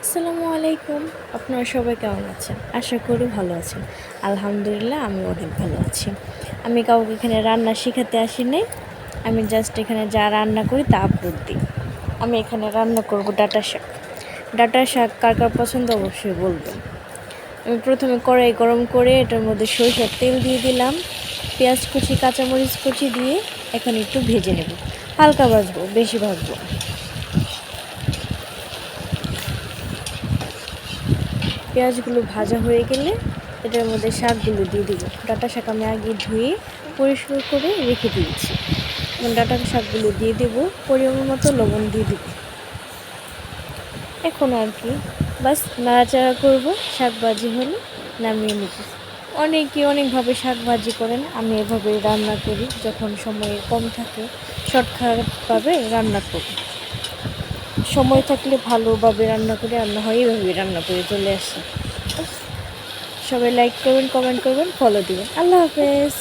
আসসালামু আলাইকুম। আপনারা সবাই কেমন আছেন? আশা করি ভালো আছেন। আলহামদুলিল্লাহ আমি অনেক ভালো আছি। আমি কাউকে এখানে রান্না শেখাতে আসি নাই। আমি জাস্ট এখানে যা রান্না করি তা আপলোড দিই। আমি এখানে রান্না করব ডাঁটা শাক। ডাঁটা শাক কার কার পছন্দ অবশ্যই বলবেন। আমি প্রথমে কড়াই গরম করে এটার মধ্যে সরিষার তেল দিয়ে দিলাম। পেঁয়াজ কুচি, কাঁচামরিচ কুচি দিয়ে এখন একটু ভেজে নেব। হালকা ভাজবো, বেশি ভাজবো না। পেঁয়াজগুলো ভাজা হয়ে গেলে এটার মধ্যে শাকগুলো দিয়ে দিব। ডাঁটা শাক আমি আগে ধুয়ে পরিষ্কার করে রেখে দিয়েছি। এবং ডাঁটা শাকগুলো দিয়ে দেব, পরিমাণ মতো লবণ দিয়ে দিব। এখন আর কি বাস নাড়াচাড়া করব, শাক ভাজি হলে নামিয়ে নেব। অনেকে অনেকভাবে শাক ভাজি করেন, আমি এভাবেই রান্না করি। যখন সময় কম থাকে শর্টকাটভাবে রান্না করি। সময় থাকলে ভালোভাবে রান্না করে, রান্না হয় এইভাবে রান্না করে চলে আসি। সবাই লাইক করবেন, কমেন্ট করবেন, ফলো দিবেন। আল্লাহ হাফেজ।